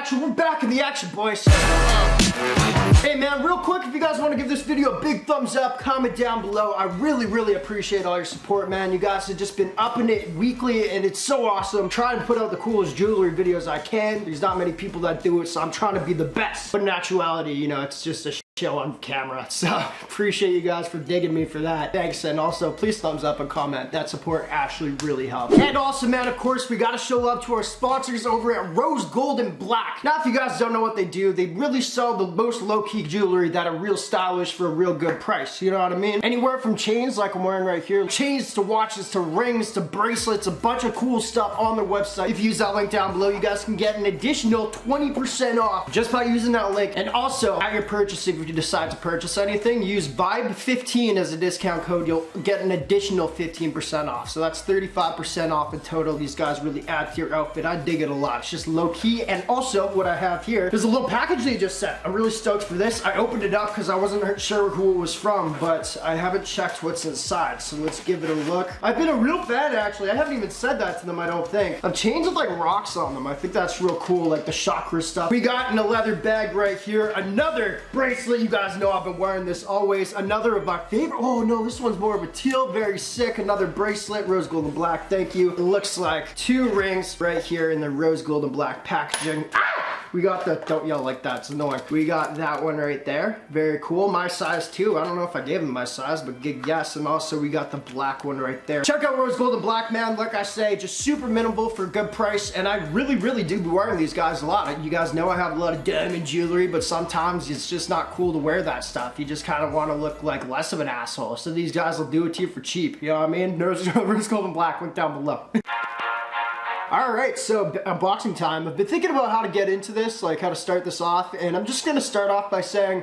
action. We're back in the action, boys. Hey man, real quick, if you guys want to give this video a big thumbs up, comment down below. I really appreciate all your support, man. You guys have just been upping it weekly, and it's so awesome. Trying to put out the coolest jewelry videos I can. There's not many people that do it, so I'm trying to be the best. But in actuality, you know, it's just a show on camera. So appreciate you guys for digging me for that. Thanks, and also please thumbs up and comment. That support actually really helps. And also, man, of course, we gotta show up to our sponsors over at Rose Gold and Black. Now, if you guys don't know what they do, they really sell the most low-key jewelry that are real stylish for a real good price. You know what I mean? Anywhere from chains like I'm wearing right here, chains to watches to rings to bracelets, a bunch of cool stuff on their website. If you use that link down below, you guys can get an additional 20% off just by using that link. And also, at your purchase, if you decide to purchase anything, use VIBE15 as a discount code. You'll get an additional 15% off. So that's 35% off in total. These guys really add to your outfit. I dig it a lot. It's just low key. And also, what I have here is a little package they just sent. I'm really stoked for this. I opened it up because I wasn't sure who it was from, but I haven't checked what's inside. So let's give it a look. I've been a real fan, actually. I haven't even said that to them, I don't think. I've changed with like rocks on them. I think that's real cool, like the chakra stuff. We got in a leather bag right here another bracelet. You guys know I've been wearing this always. Another of my favorite. Oh no, this one's more of a teal. Very sick. Another bracelet, rose gold and black. Thank you. It looks like two rings right here in the rose gold and black packaging. Ah! We got the, don't yell like that, it's annoying. We got that one right there. Very cool. My size too. I don't know if I gave them my size, but good guess. And also we got the black one right there. Check out Rose Gold and Black, man. Like I say, just super minimal for a good price. And I really do be wearing these guys a lot. You guys know I have a lot of diamond jewelry, but sometimes it's just not cool to wear that stuff. You just kind of want to look like less of an asshole. So these guys will do it to you for cheap. You know what I mean? Rose Gold and Black, link down below. Alright, so unboxing time. I've been thinking about how to get into this, like how to start this off, and I'm just going to start off by saying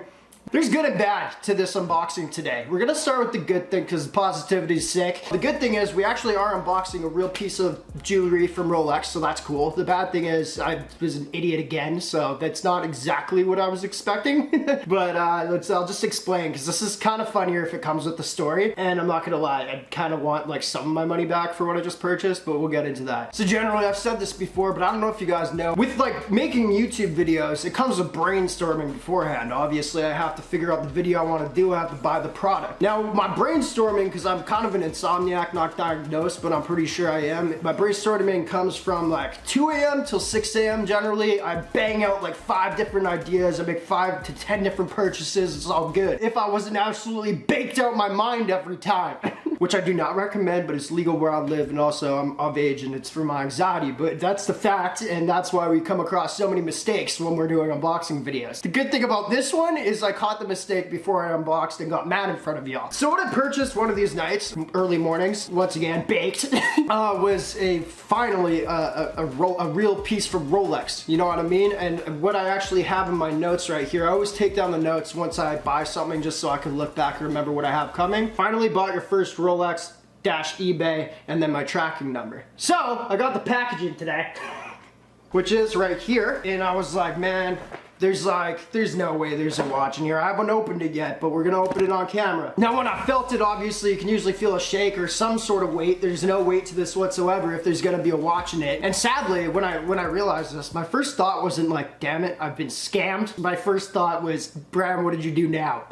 there's good and bad to this unboxing today. We're gonna start with the good thing because positivity is sick. The good thing is we actually are unboxing a real piece of jewelry from Rolex, so that's cool. The bad thing is I was an idiot again, so that's not exactly what I was expecting. But I'll just explain because this is kind of funnier if it comes with the story. And I'm not gonna lie, I kind of want like some of my money back for what I just purchased, but we'll get into that. So generally, I've said this before, but I don't know if you guys know, with like making YouTube videos, it comes with brainstorming beforehand. Obviously, I have to figure out the video I want to do. I have to buy the product. Now, my brainstorming, because I'm kind of an insomniac, not diagnosed, but I'm pretty sure I am. My brainstorming comes from like 2 a.m. till 6 a.m. generally. I bang out like 5 different ideas. I make 5 to 10 different purchases. It's all good. If I wasn't absolutely baked out my mind every time. Which I do not recommend, but it's legal where I live, and also I'm of age and it's for my anxiety, but that's the fact, and that's why we come across so many mistakes when we're doing unboxing videos. The good thing about this one is I caught the mistake before I unboxed and got mad in front of y'all. So what I purchased one of these nights, early mornings, once again, baked, was finally a real piece from Rolex, you know what I mean? And what I actually have in my notes right here, I always take down the notes once I buy something just so I can look back and remember what I have coming. Finally bought your first Rolex eBay, and then my tracking number. So I got the packaging today, which is right here, and I was like, man, there's no way there's a watch in here. I haven't opened it yet, but we're gonna open it on camera. Now when I felt it, obviously you can usually feel a shake or some sort of weight. There's no weight to this whatsoever if there's gonna be a watch in it. And sadly, when I realized this, my first thought wasn't like, damn it, I've been scammed. My first thought was, Brian, what did you do now?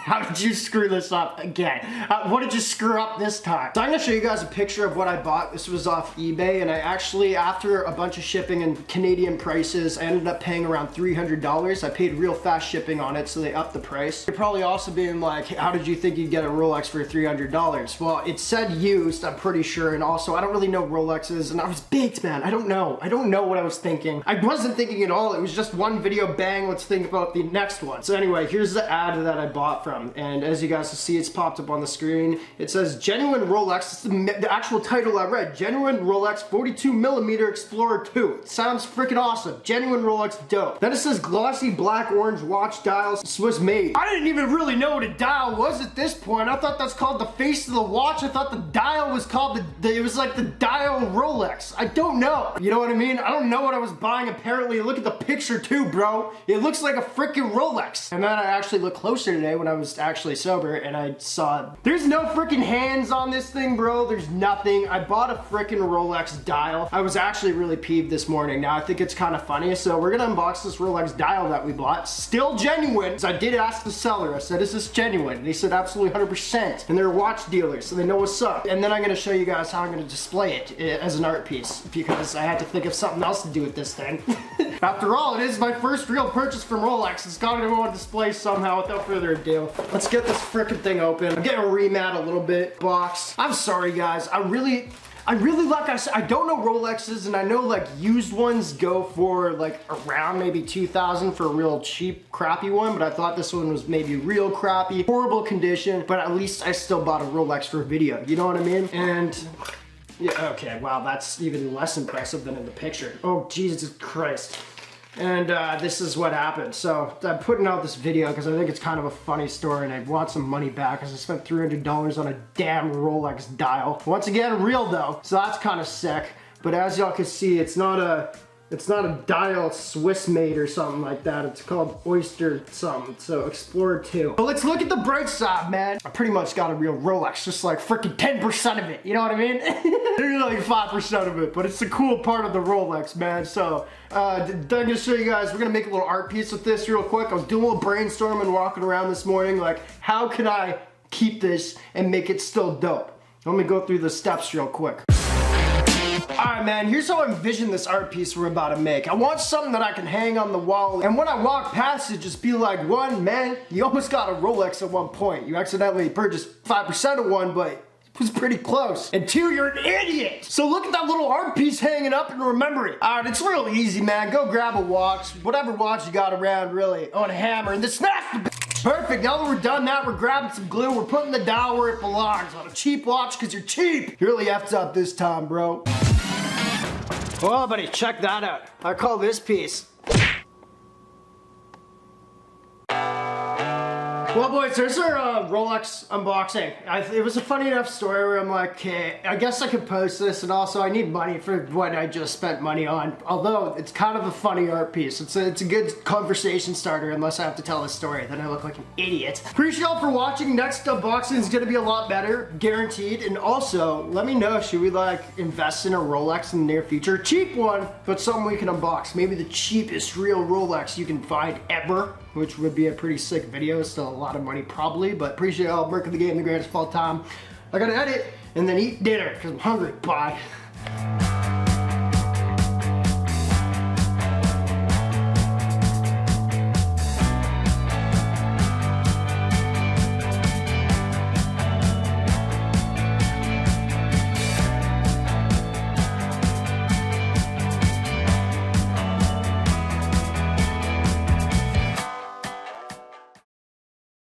How did you screw this up again? What did you screw up this time? So I'm gonna show you guys a picture of what I bought. This was off eBay, and I actually, after a bunch of shipping and Canadian prices, I ended up paying around $300. I paid real fast shipping on it, so they upped the price. You're probably also being like, how did you think you'd get a Rolex for $300? Well, it said used, I'm pretty sure, and also I don't really know Rolexes, and I was baked, man. I don't know what I was thinking. I wasn't thinking at all. It was just one video, bang, let's think about the next one. So anyway, here's the ad that I bought from. And as you guys can see, it's popped up on the screen. It says genuine Rolex. It's the actual title I read. Genuine Rolex 42mm Explorer 2. It sounds freaking awesome. Genuine Rolex, dope. Then it says glossy black orange watch dials, Swiss made. I didn't even really know what a dial was at this point. I thought that's called the face of the watch. I thought the dial was called it was like the dial Rolex. I don't know. You know what I mean? I don't know what I was buying apparently. Look at the picture too, bro. It looks like a freaking Rolex. And then I actually looked closer today when I was was actually sober and I saw there's no freaking hands on this thing, bro. There's nothing. I bought a freaking Rolex dial. I was actually really peeved this morning. Now I think it's kind of funny, so we're gonna unbox this Rolex dial that we bought. Still genuine. So I did ask the seller, I said, is this genuine? And he said absolutely 100%. And they're watch dealers, so they know what's up. And then I'm gonna show you guys how I'm gonna display it as an art piece, because I had to think of something else to do with this thing. After all, it is my first real purchase from Rolex. It's gotta go on display somehow. Without further ado, let's get this frickin' thing open. I'm getting remat a little bit. Box. I'm sorry guys, I really, like I said, I don't know Rolexes, and I know like used ones go for like around maybe 2,000 for a real cheap, crappy one, but I thought this one was maybe real crappy, horrible condition, but at least I still bought a Rolex for a video, you know what I mean? And yeah, okay, wow, that's even less impressive than in the picture. Oh, Jesus Christ. And this is what happened. So I'm putting out this video because I think it's kind of a funny story and I want some money back because I spent $300 on a damn Rolex dial. Once again, real though, so that's kind of sick. But as y'all can see, it's not a dial Swiss made or something like that. It's called Oyster something, so Explorer 2. But let's look at the bright side, man. I pretty much got a real Rolex, just like freaking 10% of it, you know what I mean? Maybe like 5% of it, but it's the cool part of the Rolex, man. So, I'm gonna show you guys, we're gonna make a little art piece with this real quick. I was doing a little brainstorming walking around this morning, like, how can I keep this and make it still dope? Let me go through the steps real quick. Alright man, here's how I envision this art piece we're about to make. I want something that I can hang on the wall, and when I walk past it, just be like, one, man, you almost got a Rolex at one point. You accidentally purchased 5% of one, but it was pretty close. And two, you're an idiot! So look at that little art piece hanging up and remember it. Alright, it's real easy, man. Go grab a watch, whatever watch you got around, really, on a hammer, and then snap the perfect. Now that we're done that, we're grabbing some glue, we're putting the dial where it belongs, on a cheap watch, because you're cheap. You really effed up this time, bro. Well, buddy, check that out. I call this piece. Well, boys, there's our Rolex unboxing. It was a funny enough story where I'm like, okay, I guess I could post this, and also I need money for what I just spent money on. Although, it's kind of a funny art piece. It's a good conversation starter, unless I have to tell a story. Then I look like an idiot. Appreciate y'all for watching. Next unboxing is gonna be a lot better, guaranteed. And also, let me know, should we like invest in a Rolex in the near future? Cheap one, but something we can unbox. Maybe the cheapest real Rolex you can find ever, which would be a pretty sick video. Still a lot of money probably, but appreciate y'all working the game the greatest of all time. I gotta edit and then eat dinner because I'm hungry. Bye.